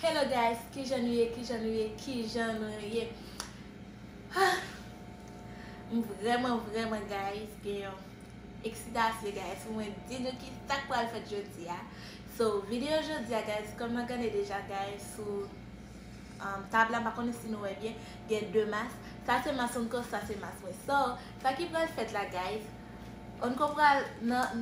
Hello guys, qui j'ennuie. Vraiment guys, gen excitation guys. Moi dis nous qui ça quoi fait jeudi a. So vidéo jeudi guys, comme on connaît déjà guys sur table là, par contre si nous voyez bien, il y a deux masses. Ça c'est masse encore, ça c'est masse. So, ça qui va le fait là guys. On comprend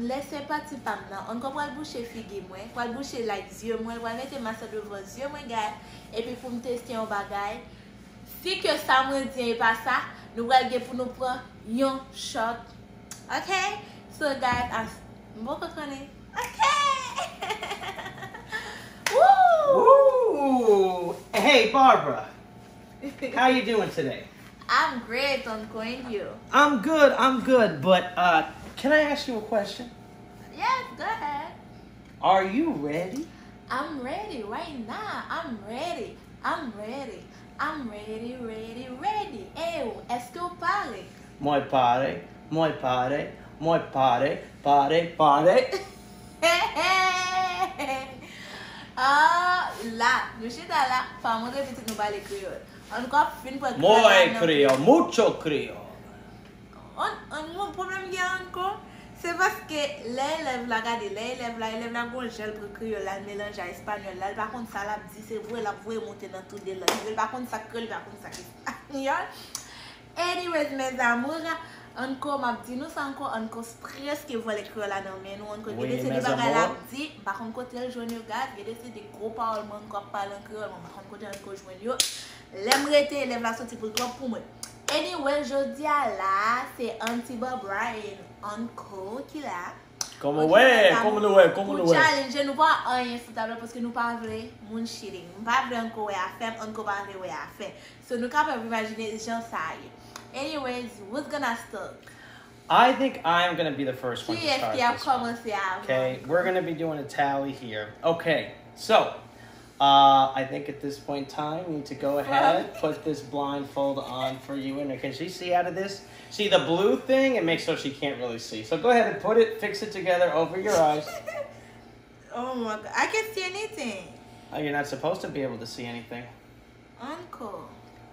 laissez partir pas maintenant. On comprend le boucher figue moi, quoi le boucher like yeux moi, on va mettre masse devant yeux moi gars et puis pour me tester un bagage. Si que ça me dit pas ça, nous allons pour nous prendre un shot. Okay? So guys, I'm beaucoup connu. Okay. Woo! Hey Barbara. How you doing today? I'm great, Uncle, and you? I'm good, but can I ask you a question? Yes, go ahead. Are you ready? I'm ready right now. I'm ready. Hey, est-ce que vous parlez? Moi pare. Ah, là, nous sommes là, par mon petit nous parler créole. On va finir par Muy créole, mucho créole. Mon problème encore, c'est parce que les élèves là, regardez, les élèves là, gros gel pour créole, là, mélange à espagnol, là, par contre, ça, là, dit, c'est vrai, là, vous monter dans tout des langues. Par contre, ça créole, par contre, ça espagnol. Anyways, mes amours, encore, ma dit, nous, c'est encore stress que vous les créole là, dans mais nous, encore, Oui, c'est des mes bagages amours. là, dit, par contre, côté le jaune, regarde, c'est des gros paroles, encore parler en créole, par contre, côté encore joindre, l'aimerait élève là, sorti pour toi, pour moi. Anyway, je dis là, c'est Anti-Barbara et Uncle qui là. Como ouais. Pour challenger, nous pas rien sur table parce que nous pas vrai mon shitting. Nous pas vrai encore ouais à faire, encore pas vrai ouais à faire. So nous capable imaginer les gens ça. Anyways, who's gonna start? I think I'm gonna be the first one to Qui est-ce start qui a this one. commencé avant? Okay, we're gonna be doing a tally here. Okay, so I think at this point in time, we need to go ahead, put this blindfold on for you. And can she see out of this? See the blue thing? It makes so she can't really see. So go ahead and put it, fix it together over your eyes. Oh my god, I can't see anything. Oh, you're not supposed to be able to see anything. Uncle.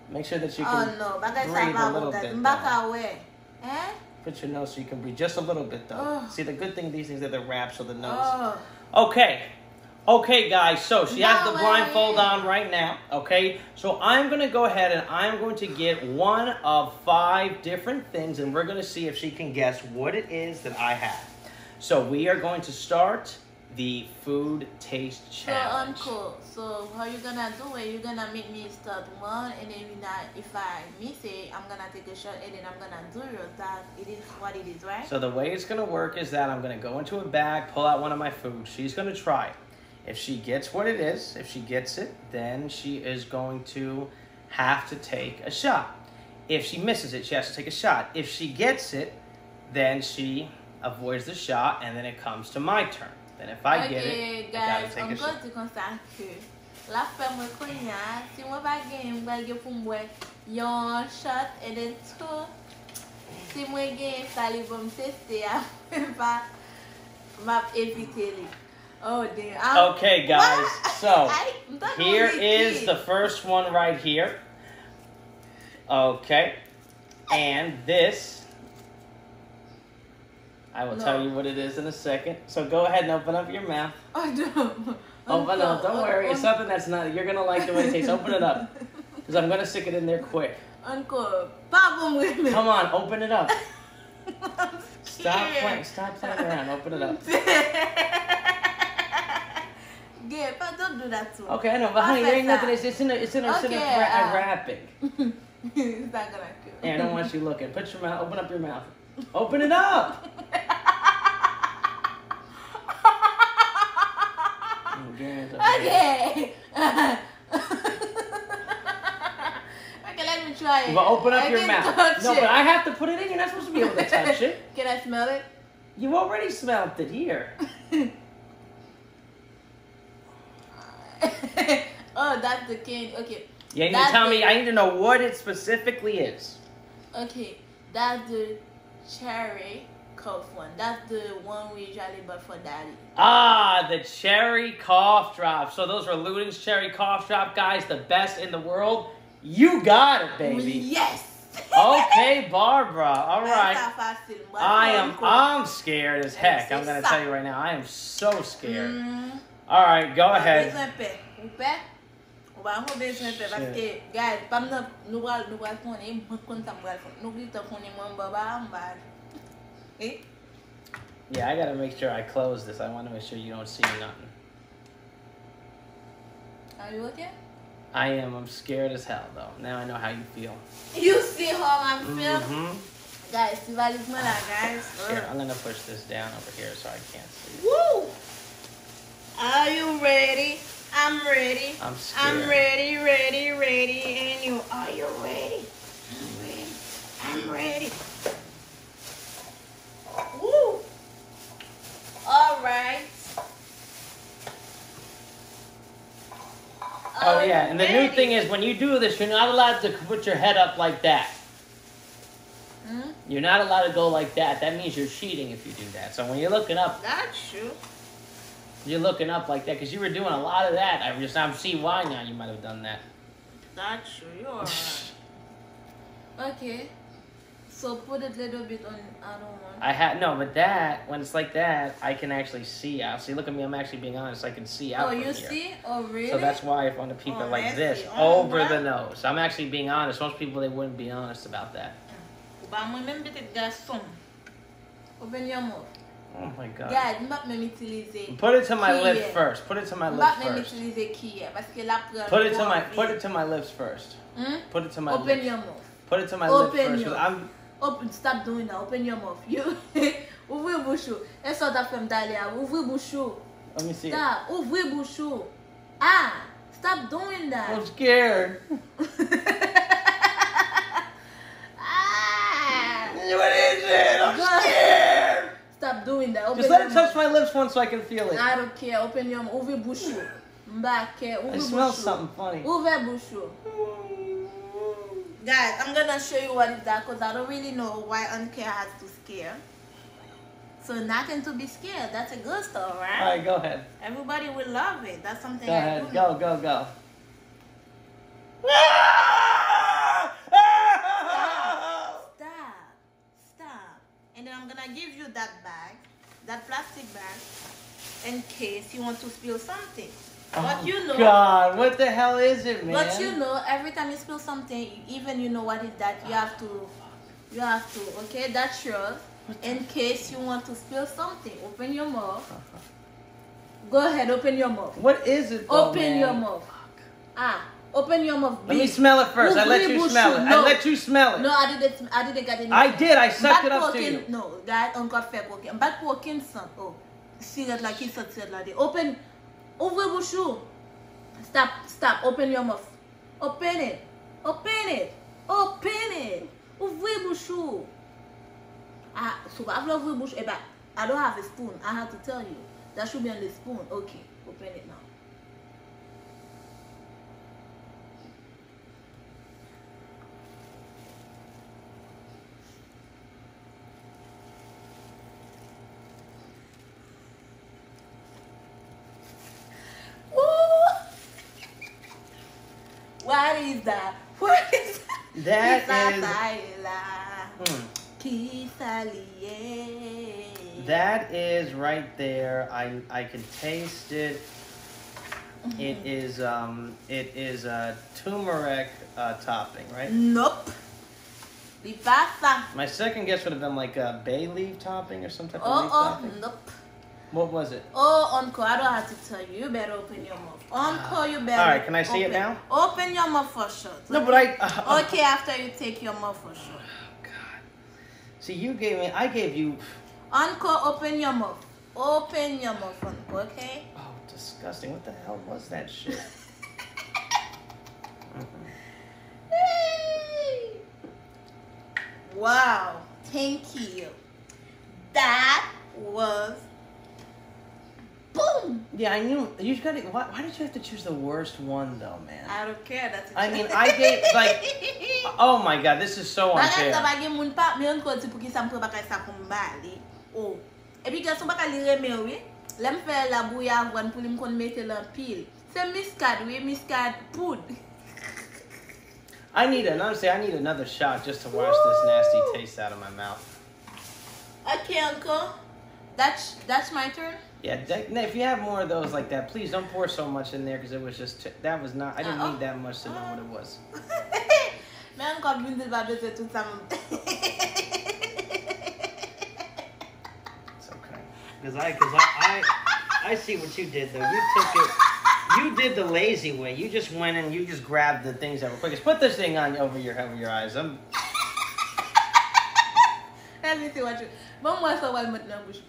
Make sure that you Oh can no, bagay breathe sa a little bit. though. Mbaka we. Eh? Put your nose so you can breathe just a little bit though. Oh. See, the good thing these things are the wraps of the nose. Oh. Okay, guys, so she has the No blindfold way. on right now, okay? So I'm going to go ahead and I'm going to get one of 5 different things, and we're going to see if she can guess what it is that I have. So we are going to start the food taste So challenge. Uncle, so how you gonna do it? You gonna make me start one, and then if I miss it, I'm gonna take a shot, and then I'm gonna do yours. That it is what it is, right? So the way it's going to work is that I'm going to go into a bag, pull out one of my food. She's going to try it. If she gets what it is, if she gets it, then she is going to have to take a shot. If she misses it, she has to take a shot. If she gets it, then she avoids the shot, and then it comes to my turn. Then if I get it, I gotta guys, take a I'm shot. going to concentrate. La femme moi konya, si moi pas gagner, moi gagner pour moi yon shot, and then 2. Si moi gagner, ça les va me tester, pas m'a éviter les. Oh damn. Okay, guys, What? so I'm done here with is it. the first one right here. Okay, and this, I will tell you what it is in a second. So go ahead and open up your mouth. Oh no. Open up, don't worry. It's something that's not, you're gonna like the way it tastes. Open it up, because I'm gonna stick it in there quick. Uncle, pas with me. Come on, open it up. I'm Stop scared. playing around. Open it up. Yeah, but don't do that to me. Okay, I know, but honey, there ain't nothing. It's in a wrapping. It's not gonna kill. Yeah, I don't want you looking. Put your mouth. Open up your mouth. Open it up. Okay. Okay, let me try it. Well, open up I your can mouth. touch No, it. but I have to put it in. You're not supposed to be able to touch it. Can I smell it? You already smelled it here. Oh, that's the candy. Okay. You need to That's tell me. the- I need to know what it specifically is. Okay, that's the cherry. cough one. That's the one we usually bought for daddy. Ah, the cherry cough drop. So those are Luden's cherry cough drop, guys. The best in the world. You got it, baby. Yes. Okay, Barbara. All right. I'm scared as heck. I'm gonna tell you right now. I am so scared. All right, go ahead. Yeah, I gotta make sure I close this. I want to make sure you don't see nothing. Are you okay? I am. I'm scared as hell, though. Now I know how you feel. You see how I feel? Guys, see what is guys? Here, I'm gonna push this down over here so I can't see. Woo! Are you ready? I'm ready. I'm scared. I'm ready, ready, ready. And you, are you ready? I'm ready. I'm ready. Woo! All right. Oh, yeah. And the new thing is, when you do this, you're not allowed to put your head up like that. You're not allowed to go like that. That means you're cheating if you do that. So when you're looking up... That's true. You're looking up like that because you were doing a lot of that. I see why now you might have done that. That's true. You're alright. Okay. So put it a little bit on. I don't want. But that when it's like that, I can actually see out. See, look at me. I'm actually being honest. I can see out. Oh, you see? Oh, really? So that's why I want to keep it like this over the nose. I'm actually being honest. Most people they wouldn't be honest about that. Open your mouth. Oh my God. Guys, put it to my lips first. Put it to my lips first. Put it to my lips first. Put it to my lips. Open your mouth. Put it to my lips first. Open. Stop doing that. Open your mouth. You. Ouvrez bouche. Est-ce que t'as fait d'aller? Ouvrez bouche. Let me see. Stop. Ouvrez bouche. Ah. Stop doing that. I'm scared. What is it? I'm scared. Stop doing that. Just let it touch my lips once so I can feel it. I don't care. Open your mouth. Ouvrez bouche. I smell something funny. Ouvrez bouche. Guys, I'm gonna show you what is that because I don't really know why Uncle has to scare. So nothing to be scared. That's a good story, right? All right, go ahead. Everybody will love it. That's something. Go ahead. Go. Stop. And then I'm gonna give you that bag, that plastic bag, in case you want to spill something. But you know, God, what the hell is it, man? But you know, every time you spill something, even you know what is that, you have to, okay? That's yours. In case you want to spill something, open your mouth. Go ahead, open your mouth. What is it, though, Open your mouth. Open your mouth. Let me smell it first. I let you smell it. No. I let you smell it. No, I didn't get any. I did. I sucked it up to you. No, that encore fait coquin. Back walking son. Oh, cigarette like he said like open. Ouvrez bouche. Stop. Open your mouth. Open it. Ouvrez bouche. So after ouvrir bouche, I don't have a spoon. I have to tell you. That should be on the spoon. Okay, open it now. What is that? What is that? That is right there. I can taste it. It is a turmeric topping, right? Nope. My second guess would have been like a bay leaf topping or some type of leaf topping. Nope. What was it? Uncle, I don't have to tell you. You better open your mouth. Uncle, you better. All right, can I see it now? Open your mouth for sure. No, but okay, after you take your mouth for sure. Oh, God. See, I gave you. Uncle, open your mouth. Open your mouth, Uncle, okay? Oh, disgusting. What the hell was that shit? Wow. Thank you. That was boom. Yeah, I knew. You got it. Why did you have to choose the worst one, though, man? I don't care. That's I mean, I gave oh my God, this is so unfair. Oh. Et puis, quand on va aller remettre, oui, là, je fais la bouille avant pour me mettre la pile. C'est muscade, oui, muscade poudre. I need another shot just to wash this nasty taste out of my mouth. Okay, Uncle. That's my turn. Yeah, if you have more of those like that, please don't pour so much in there because it was just that was not. I didn't need that much to know what it was. Mais encore bien de baber tout ça. It's okay. Because I see what you did though. You did the lazy way. You just went and you just grabbed the things that were quickest. Put this thing on over your eyes. Let me see what you. Bon, moi ça va le mettre dans la bouche.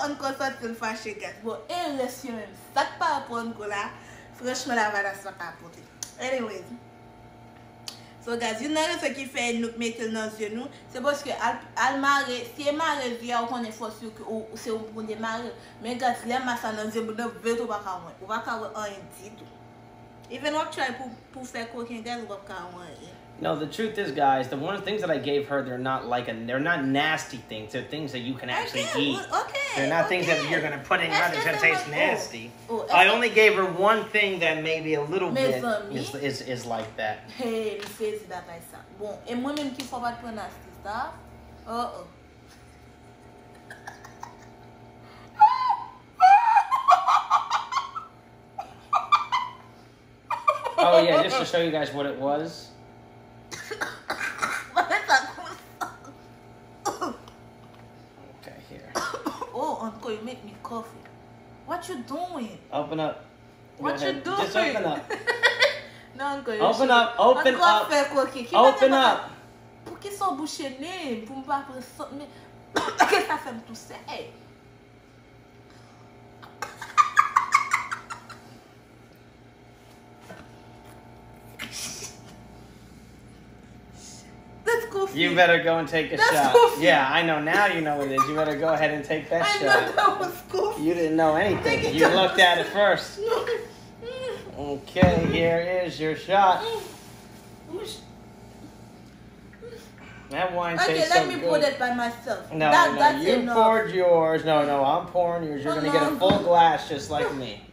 Encore sorti le fâché, gars. Bon, et reste même. Ça pas pour encore là. Franchement, la valeur ça pas apporter. Anyways. So, guys, you know ce qui fait nous mettre dans les yeux, c'est parce que al marre, si marre vient, on est forcé que c'est un bon démarrer. Mais, guys, les masses dans les yeux, vous ne pouvez pas voir. Vous ne pouvez pas voir un dit tout. Even if I try pour faire cooking, guys, vous ne pouvez pas voir. No, the truth is, guys, the one of the things that I gave her, they're not nasty things. They're things that you can actually eat. Okay. They're not things that you're gonna put in your mouth that's gonna taste nasty. I only gave her one thing that maybe a little bit is like that. Hey, me fez that like ça. Bon, et moi même qui faut pas prendre nasty stuff. Oh yeah, just to show you guys what it was. Okay, here. Oh, Uncle, you make me coffee. What you doing? Open up. What you doing? Just open up. No, Uncle. Open up. Open up. Open up. Por que só boucher nele? Pour me pas qu'est-ce que ça fait me tousser? You better go and take a shot. Goofy. Yeah, I know. Now you know what it is. You better go ahead and take that shot. I know that was goofy. You didn't know anything. You looked at it first. Okay, here is your shot. That wine tastes so good. Okay, let me pour that by myself. No, that's you enough. Poured yours. No, I'm pouring yours. You're going to get a full glass just like me.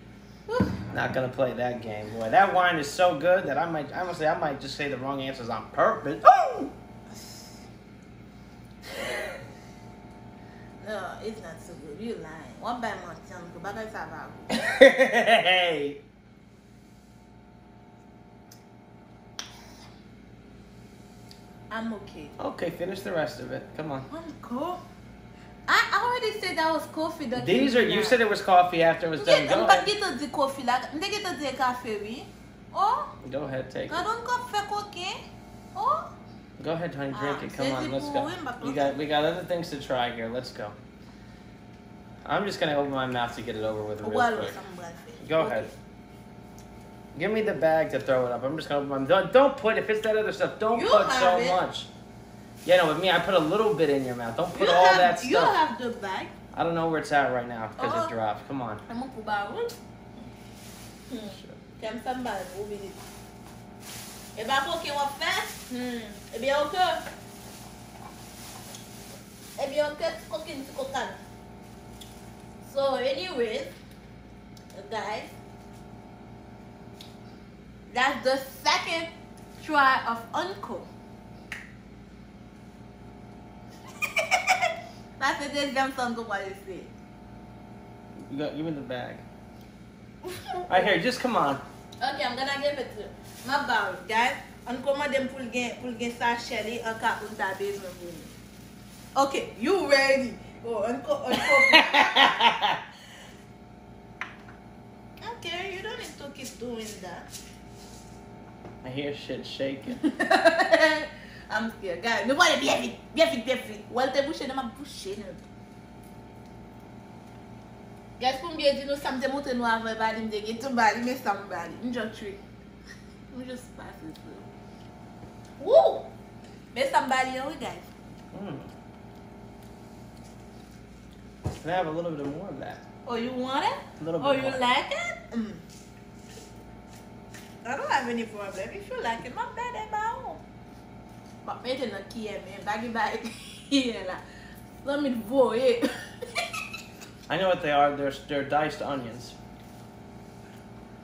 Not going to play that game, boy. That wine is so good that I might just say the wrong answers on purpose. Oh! No, it's not so good. You're lying. One by my tongue, but I saw Hey! I'm okay. Okay, finish the rest of it. Come on. Uncle, I already said that was coffee. These are, you said it was coffee after it was done. Go ahead. Oh? Go ahead, take it. I don't coffee cooking. Oh? Go ahead, honey, drink it. Come on, let's go. We got other things to try here. Let's go. I'm just gonna open my mouth to get it over with real quick. Go ahead. Give me the bag to throw it up. I'm just gonna open my. Don't put, if it's that other stuff, don't put so much. Yeah, no, with me, I put a little bit in your mouth. Don't put all that stuff. You have the bag. I don't know where it's at right now because it dropped. Come on. I'm gonna put it. Can somebody move it? If I cook it up fast, it be okay. It be okay cooking to cook on. So, anyways, guys, that's the second try of Uncle. That's the deuxième song of what you say. Give me the bag. Right here, just come on. Okay, I'm gonna give it to you. My bowl, guys. Uncle madam pour get sachet en cap on ta besoin. Okay, you ready? Oh, Uncle. Okay, you don't need to keep doing that. I hear shit shaking. I'm scared, guys. Nobody be fit. Well, te boucher dans ma bouche. Guys, pour me dire nous samedi monter nous avant bali me get to bali me somebody. I'm just trick. I'm just pass it through. Woo! Me somebody here, guys. Can I have a little bit more of that? Oh, you want it? A little bit more. You like it? I don't have any problem. If you like it, not bad. But better not kill me. Baggy bag here la. Let me vote. I know what they are. They're diced onions.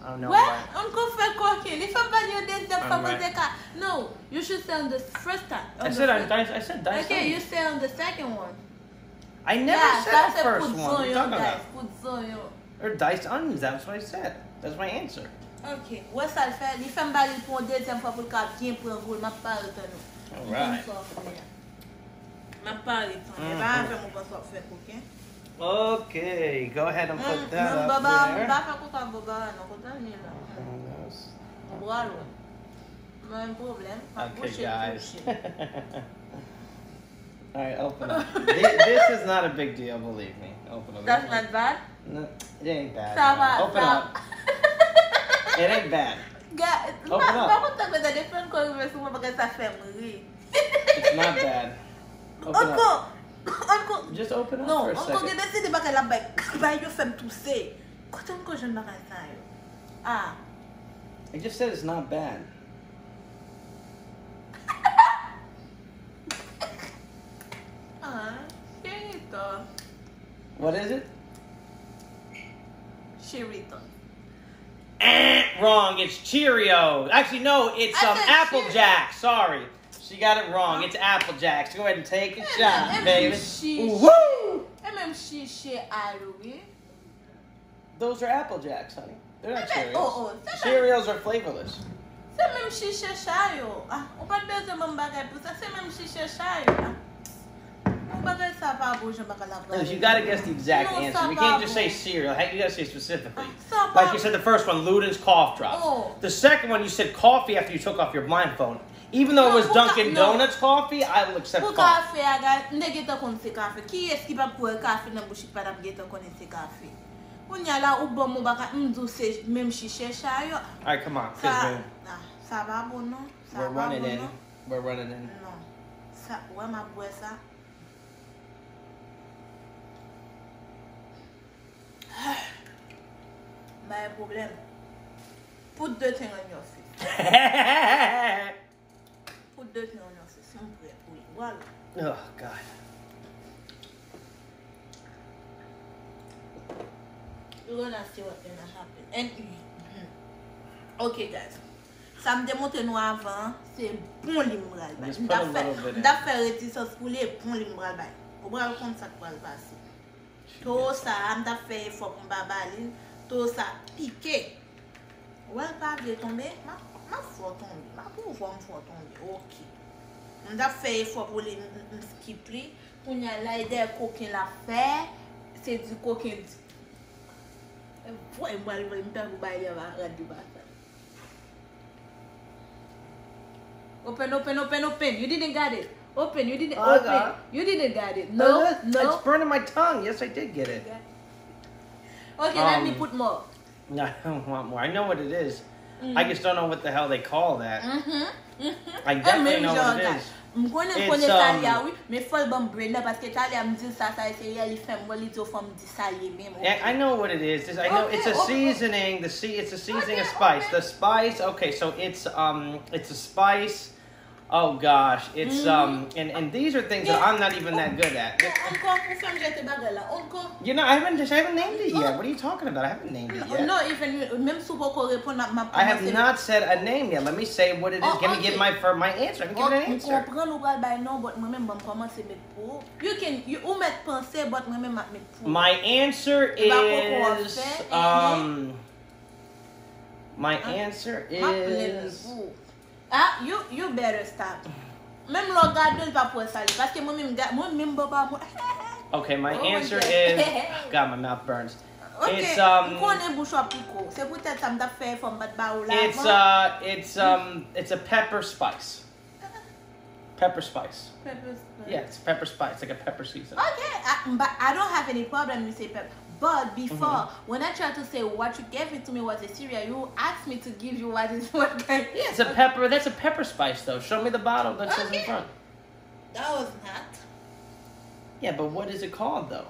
I don't know Well, why. Uncle Fred cooking. If somebody did the Right. no, you should say on the first time. I said diced Okay, you onions. say on the second one. I never said that's the a first put one. What are you talking about? Put zoyo. They're diced onions. That's what I said. That's my answer. Ok, wè sa l fè, li fè mbali pou an dezem fwa pou l ka bien pran goul, ma pale tan nou. Alright. Ma pale tan, e ba an fè mou pa sop fè kouken. Okay, go ahead and put that up Baba, there. ba fè koukan baba nan, koutan ni la. Mbwalo. Mwen problem. Okay, guys. Alright, open up. This is not a big deal, believe me. Open up. That's not bad? No, it ain't bad. Sa va, Open up. It ain't bad. Open up. Ba koutan kwen de defen kon yon sou mwen bagay sa fè mwen. It's not bad. Open up. Anko, Just open up non, for a anko second. gen desi de bagay la bay yo fèm tou se. Kote anko jen bagay sa yo. Ah. I just said it's not bad. Chirito. What is it? Chirito. Wrong. It's Cheerios. Actually, no. It's I said Apple Cheerios. Jacks. Sorry, she got it wrong. It's Apple Jacks. Go ahead and take a shot, baby. She, Woo! e menm she aloe. Those are Apple Jacks, honey. They're not Cheerios. Oh, Cheerios are flavorless. se menm she chayo. Ah, ou pa beze mwen bagay pou sa, se menm she chayo. Ou bagay sa pa bo jen bagay la bagay. You gotta guess the exact No, answer. You can't just say sababo. cereal. You gotta say specifically. Sababo. Like you said, the first one, Luden's cough drops. Oh. The second one, you said coffee after you took off your blindfold. Even though it was No, Dunkin' no. Donuts coffee, I will accept Pou coffee. kafe aga, nde geta kon se kafe. Ki eski pa pou e kafe nan bouchik pa dap geta kon se kafe. Ou nya la ou bon mou baka mdou se menm chiche chayo. All right, come on. Sa va bon non? Sa We're va running bon in. non? We're running in. Non. Sa, wè ma bwe sa. Ba e problem. Put the thing on your face. Put the thing on your face. Simple. Oui, voilà. Oh, God. You're gonna see what's gonna happen. And okay, guys. Ça me démontre nous avant, c'est bon l'imbral. Just put a little bit in. M'a fait réticence pour les bons l'imbral. Au bras comme ça pour le passer. Tout ça, m'a fait effort pour m'babaler. Tout ça piqué. Ouais, pas bien tomber. Ma faut tomber. Ma pour voir me faut tomber. OK. M'a fait effort pour les skipper. Pour y aller des coquins la faire. C'est du coquin. Ouais, moi le me faire pour bailler va radio ba. Open. You didn't get it. Open. You didn't I open. got it. You didn't get it. No. It's burning my tongue. Yes, I did get it. Okay, let me put more. No, I don't want more. I know what it is. I just don't know what the hell they call that. I definitely know what it is. Mkone Talia, oui, mais faut le bon brain parce que Talia me dit ça c'est really femme, moi little from disailler même. Yeah, I know what it is. I know it's a seasoning. It's a seasoning of spice. The spice. Okay, so it's a spice. Oh gosh, it's and these are things that I'm not even that good at. Encore pour femme jeter bagarre là. Encore. You know, I haven't named it yet. What are you talking about? I haven't named it yet. No, even même si vous répondre ma I have not said a name yet. Let me say what it is. Let me give my answer. Let me give it an answer. Comprendre ou pas by no, but moi même bon commencer mettre pour. You ou mettre penser, but moi même mettre pour. My answer is my answer is. Ah, you better stop. Même le garde pas pour ça parce que moi même baba. Okay, my answer is. God, my mouth burns. Okay. It's it's a pepper spice. Pepper spice. Yeah, it's pepper spice, like a pepper season. Okay, but I don't have any problem with say pepper. But before, when I tried to say what you gave it to me was a cereal, you asked me to give you what kind. Yeah, it's a pepper. That's a pepper spice, though. Show me the bottle that says in front. That was not. Yeah, but what is it called, though?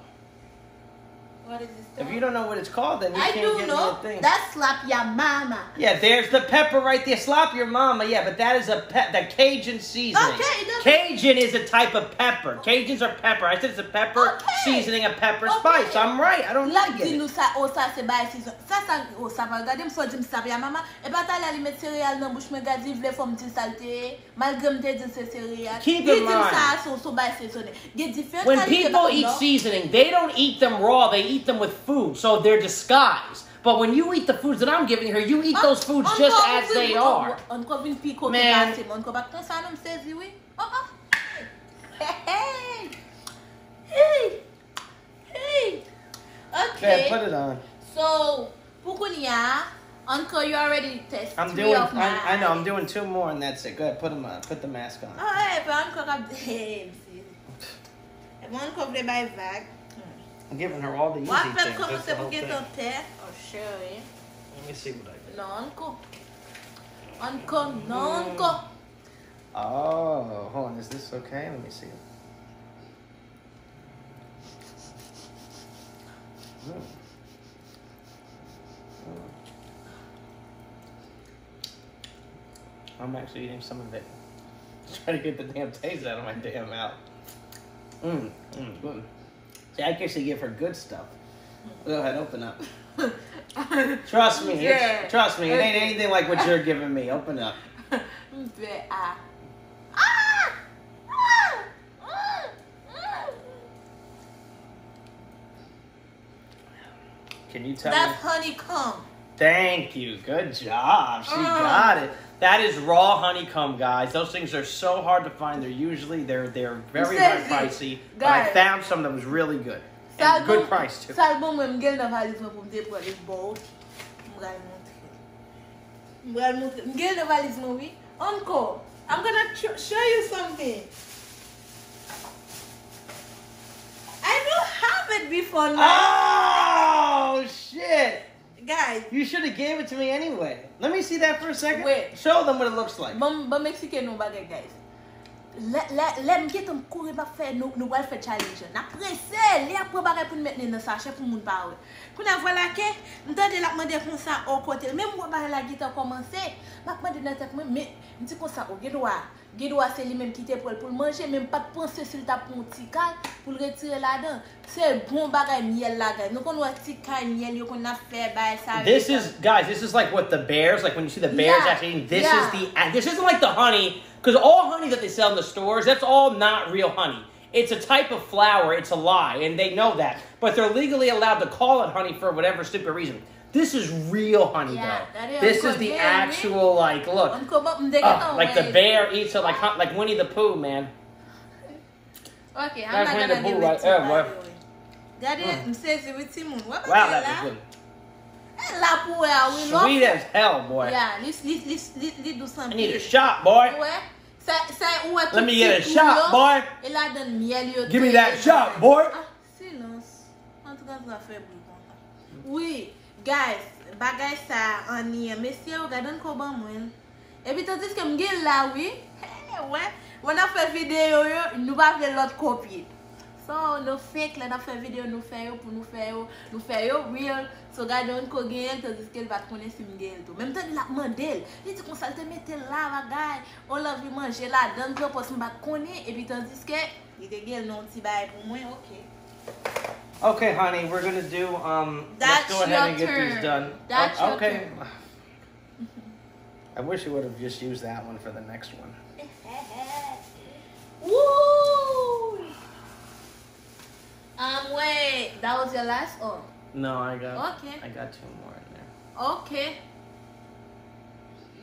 What is this? If you don't know what it's called, then you I can't do get know. me a thing. That's slap your mama. Yeah, there's the pepper right there. Slap your mama. Yeah, but that is the Cajun seasoning. Okay, Cajun is a type of pepper. Cajuns are pepper. I said it's a pepper seasoning, a pepper spice. I'm right. I don't like it. Nous ça oh ça c'est bail season. Ça oh ça va regarder me faut dire ça ya maman et pas aller mettre céréales dans bouche me garder vle faut me dire salté malgré me dire c'est céréales. Keep in mind. Ça so bail seasonné. When people eat seasoning, they don't eat them raw. They eat them with food, so they're disguised. But when you eat the foods that I'm giving her, you eat those foods just as they are. Man. Hey. Okay. Put it on. So, Pukunia, Uncle, you already tested. I know. I'm doing 2 more, and that's it. Go ahead. Put the mask on. Oh, hey, but Uncle, I'm giving her all the easy things. That's the whole thing. Oh, sure. Let me see what I get. No, Uncle. Oh, hold on. Is this okay? Let me see. I'm actually eating some of it. Trying to get the damn taste out of my damn mouth. Good. See, I can actually give her good stuff. Go ahead, open up. Trust me. Trust me. It ain't anything like what you're giving me. Open up. Can you tell me? That's honeycomb. Thank you. Good job. She got it. That is raw honeycomb, guys. Those things are so hard to find. They're very pricey. But I found some that was really good. And good price too. Uncle, I'm gonna show you something. I don't have it before now. Oh shit! Guys, you should have gave it to me anyway. Let me see that for a second. Wait. Show them what it looks like. But Mexican no bagay, guys. Let me get them courir ba faire nous va faire challenge. Na pressé, li après bagay pour mettre dans sachet pour moun pa. Pour na voilà que m'tande la demander comme ça au côté. Même moi ba la guitare commencer, m'a demander dans tête mais m'di comme ça au Guédois c'est lui même qui était pour manger, même pas de penser s'il t'a pour un petit cal pour le retirer là-dedans. C'est bon bagay miel là, guys. Nous on a petit cal miel yo qu'on a fait ba ça. This is like what the bears, like when you see the bears actually eating, this isn't like the honey, because all honey that they sell in the stores, that's all not real honey. It's a type of flower, it's a lie, and they know that. But they're legally allowed to call it honey for whatever stupid reason. This is real honey, though. This is the actual, like, look. Like the bear eats it like Winnie the Pooh, man. Okay, I'm not gonna give it to you. Daddy, wow, that was good. Sweet Sweet as hell, boy. Yeah, let's do something. I need a shot, boy. Let me get a shot, boy. Give me that shot, boy. Oui, guys, bagay sa aniye. Mesye, regarde ko ban mwen. Et puis tandis que m'gel là, oui. Ouais, on a fait vidéo yo, nous pas fait l'autre copier. So, no fake, là, on a fait vidéo, nous fait yo pour nous faire yo real. So, regarde on ko gen, tandis qu'elle va connaître si m'gel tout. Même temps, il a demandé, il dit qu'on ça te mette là, bagay. On l'a vu manger là, dans le poste m'ba connaît. Et puis tandis que, il te gel non ti bail pour moi, ok. Okay, honey, we're gonna do let's go ahead and get these done. That's okay. I wish you would have just used that one for the next one. Woo! Wait, that was your last or? No, I got 2 more in there. Okay.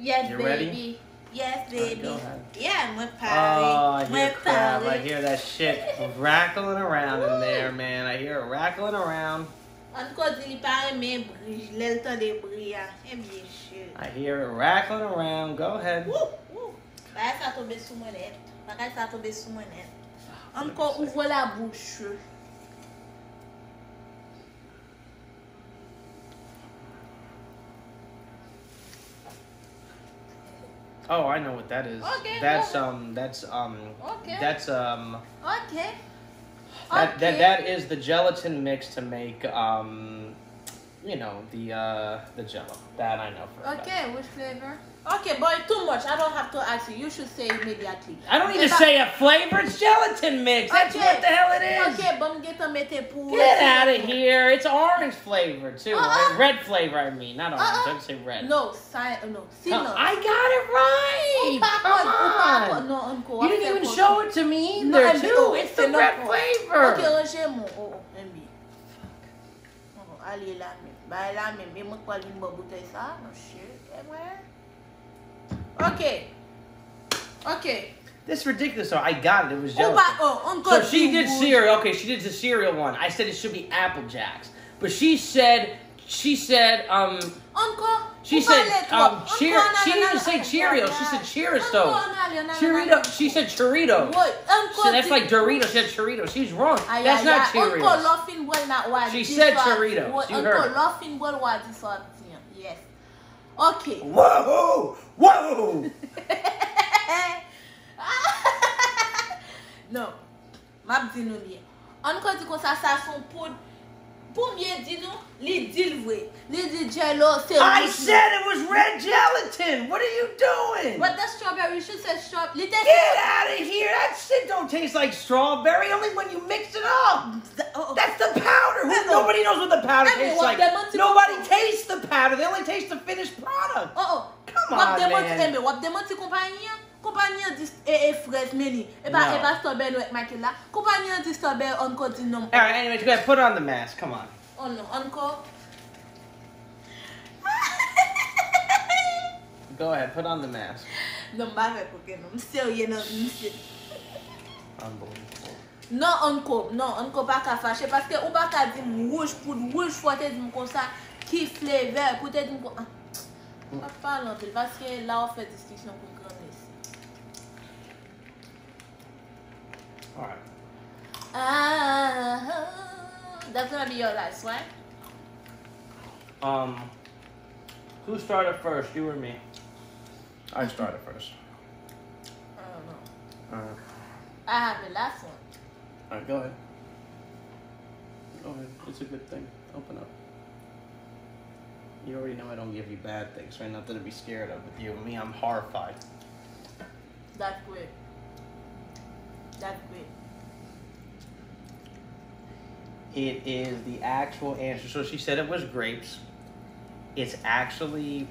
Yes, you baby. Ready? Yes, baby. Go ahead. Yeah, my Oh, pal. I hear crap. I hear that shit rattling around in there, man. I hear it rattling around. I hear it rattling around. Go ahead. Encore ouvre la bouche. Oh, I know what that is. Okay. That's Okay. That's Okay. That is the gelatin mix to make you know, the jello. That I know for a fact. Okay, which flavor? Okay, boy, too much. I don't have to ask you. You should say immediately. I don't need to say a flavor. It's gelatin mix. That's what the hell it is. Okay, but get a mete pour. Get out of here. It's orange flavor too. Right? Red flavor, I mean. Not orange. I would say red. No, no. No, I got it right. Come on. No, uncle. You didn't even show it to me either, too. It's the red flavor. Okay, Roger, MB. Allez, là, bah là, mais moi, quoi, une bonne bouteille, ça, non, shit, Okay. This is ridiculous. So I got it. It was gelatin. So she did cereal. Okay, she did the cereal one. I said it should be Apple Jacks, but she said She said She didn't say Cheerios. She said Cheeritos. Cheerito. She said Choritos. So that's like Doritos. She said Choritos. She's wrong. That's not Cheerios. She said Choritos. You heard her. Yes. Okay. Whoa! Whoa! Non. Ma dit nous bien. Encore dit comme ça son poudre. Pour bien dire nous, les dit vrai. Les dit jello, c'est I said it was red gelatin. What are you doing? But that's strawberry. She said strawberry. Get out of here. That shit don't taste like strawberry. Only when you mix it up. That's the powder. Nobody knows what the powder tastes like. Nobody tastes the powder. They only taste the finished product. Come on, man. What the money compagnie? Compagnie dit fraise meni. Et pas strawberry avec Michael là. Compagnie dit strawberry encore dit non. All right, anyways, go ahead. Put on the mask. Come on. Oh no, encore. Go ahead, put on the mask. Non, pas avec aucun nom. Sérieux, non, monsieur. Unbelievable. Non, encore pas qu'à fâcher parce que ou pas qu'à dire rouge pour rouge, faut te dire comme ça qui flavor, peut être dire on va pas l'entendre parce que là on fait discussion pour grand ici. All right. That's gonna be your last, right? Who started first, you or me? I started first. I don't know. All right. I have the last one. All right, go ahead. Go ahead. It's a good thing. Open up. You already know I don't give you bad things, right? Nothing to be scared of with you. Me, I'm horrified. That's great. That's great. It is the actual answer. So she said it was grapes. It's actually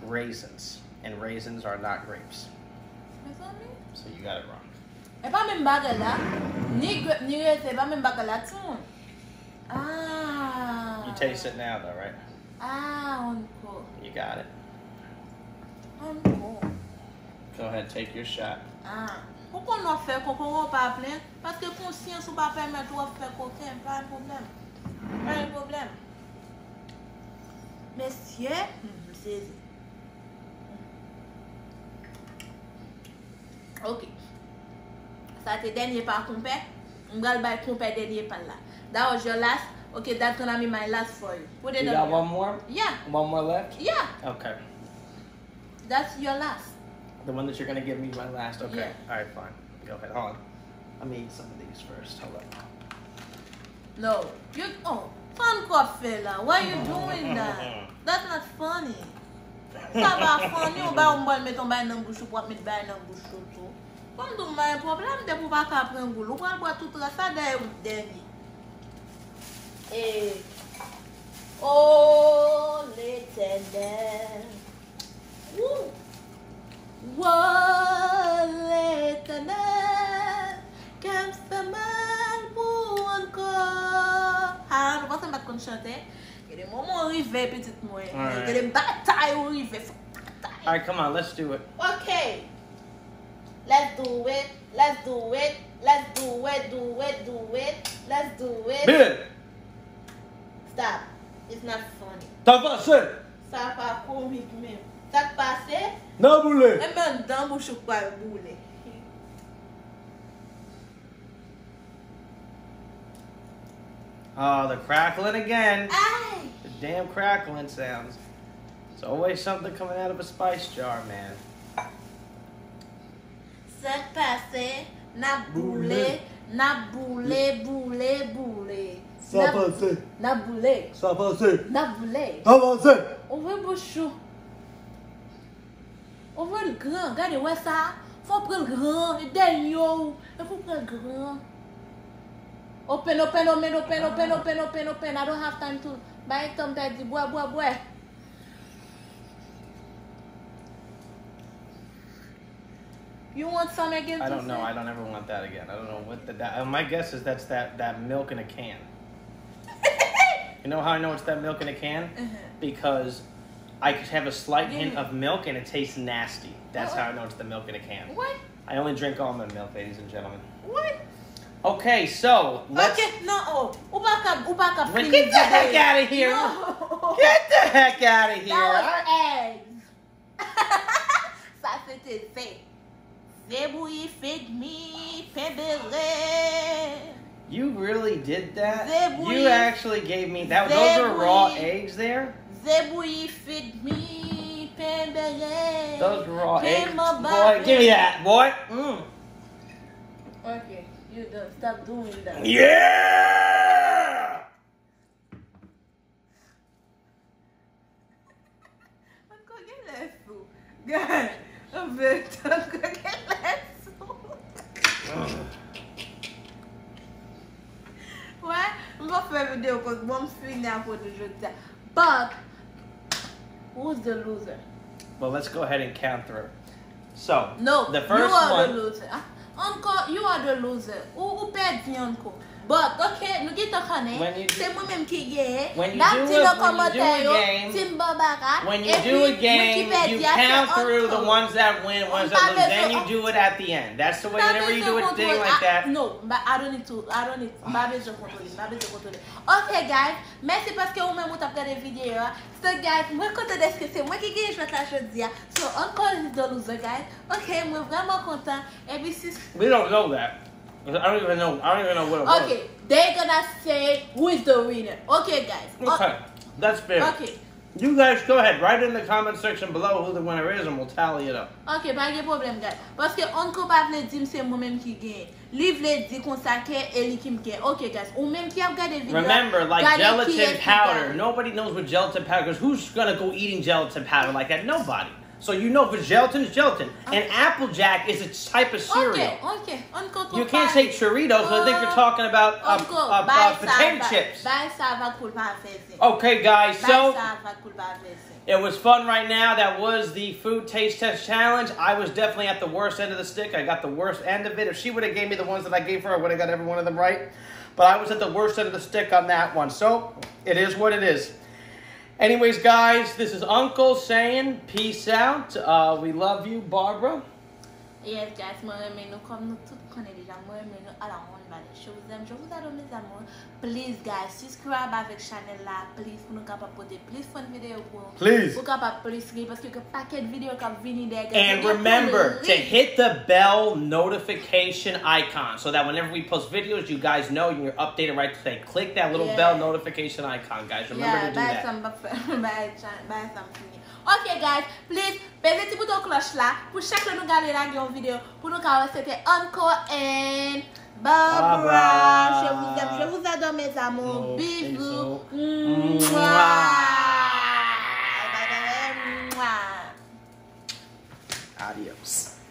raisins. And raisins are not grapes. So you got it wrong. Et pas même bague là. Ni c'est pas même bague là tout. Ah. You taste it now though, right? Encore. You got it. Encore. Go ahead, take your shot. Pourquoi on fait coco pas plein? Parce que conscience ou pas permettre de faire coquin, pas un problème. Pas un problème. Monsieur, c'est OK. Ça c'est dernier par compère. On va le compère dernier par là. That was your last. Okay, that's gonna be my last for you. Put it You on got here. one more? Yeah. One more left? Yeah. Okay. That's your last. The one that you're going to give me my last? Okay. Yeah. All right, fine. Go ahead. Hold on. Let me eat some of these first. Hold on. No. Fun coffee là. Why are you doing that? That's not funny. Ça va funny. On va mettre ton bain dans la bouche pour mettre bain dans la bouche tout. Comme tout un problème de pour pas prendre un goût. On va boire tout ça derrière dernier. Et oh l'éternel. Woo. Oh l'éternel. Qu'elle fait mal pour encore. Ah, je pense que je vais chanter. Il y a des moments où il fait petite moi. Il y a des batailles où il fait. All right, come on. Let's do it. Okay. Let's do it. Let's do it. Let's do it. Do it. Do it. Let's do it. Good. Stop. It's not funny. T'as passé? Ça pas comique même. Ça passé? Non, boulé. Et même dans bouche pas boulé. Oh, the crackling again. Aye. The damn crackling sounds. It's always something coming out of a spice jar, man. Ça passé? Na boulé. Na boule, boule, boule. Ça passe. Na boule. Ça passe. Na boule. Ça passe. On veut bouchou. On veut le grand. Regardez, ouais ça. Faut prendre le grand. Et derrière, il faut prendre le grand. Open, open, open, open, open, open, open, open. I don't have time to buy Tom Daddy. Bois, bois, bois. You want some again? I don't know. I don't ever want that again. I don't know what my guess is that's that milk in a can. You know how I know it's that milk in a can? Because I could have a slight hint of milk and it tastes nasty. That's how I know it's the milk in a can. What? I only drink almond milk, ladies and gentlemen. What? Okay, so let's... Okay, no. Ubaka, Get the heck out of here. No. Get the heck out of here. That was eggs. Ça c'était fait. Zebouille, fig me, pebere. You really did that? Zebouille. You actually gave me that. Those are raw eggs there? Zebouille, fig me, pebere. Those are raw eggs. Boy, give me that, boy. Okay, you don't stop doing that. Yeah! Uncle, get that food. God, I'm very Uncle, get that food. Ouais, on va faire une vidéo parce que bon, je suis là pour aujourd'hui. But, who's the loser? Well, let's go ahead and count through. So, No, the first you are one. the loser. Uncle, you are the loser. Ou perdit Uncle. But, okay, nous quittons quand même. C'est moi-même qui gagne. When you do a game, you count through the ones that win, ones that lose. Then you do it at the end. That's the way. Whenever you do a thing like that. No, but I don't need to. Ma besoin contrôler. Okay, guys. Merci parce que vous même vous avez regardé la vidéo. So, guys, moi content d'être que c'est moi qui gagne je vais aujourd'hui. So, Uncle is the loser, guys. Okay, moi vraiment content. Et puis si. We don't know that. I don't even know what it was. Okay, they're gonna say who is the winner. Okay, guys. Okay, that's fair. Okay. You guys go ahead. Write in the comment section below who the winner is and we'll tally it up. Ok, pas de problème, guys. Parce que on ne peut pas dire c'est moi-même qui gagne. Livre dit qu'on s'acquiert et lui qui me gagne. Ok, guys. Ou même qui a regardé la vidéo. Remember, like gelatin powder. Nobody knows what gelatin powder is. Who's gonna go eating gelatin powder like that? Nobody. So you know, for gelatin is gelatin. And Applejack is a type of cereal. Okay. You can't say Choritos, so I think you're talking about potato chips. Okay, guys, so it was fun right now. That was the food taste test challenge. I was definitely at the worst end of the stick. I got the worst end of it. If she would have gave me the ones that I gave her, I would have got every one of them right. But I was at the worst end of the stick on that one. So it is what it is. Anyways, guys, this is Uncle saying peace out. We love you, Barbara. Yes, guys, moi mais nous comme nous tous connaissons déjà moi mais nous à la ronde balai. Je vous aime, je vous adore mes amours. Please, guys, subscribe avec channel là. Please, pour nous capables poder plus fun vidéo pour. Please. Pour capable plus parce que paquet vidéo cap venir there. And remember to hit the bell notification icon so that whenever we post videos, you guys know you're updated right today. Click that little bell notification icon, guys. Remember to do that. Buy something. Ok, guys, please, pesez petit bouton cloche là pour chaque fois nous garder la vidéo pour nous voir c'était Uncle and Barbara. Je vous adore mes amours. Bisous. Adios.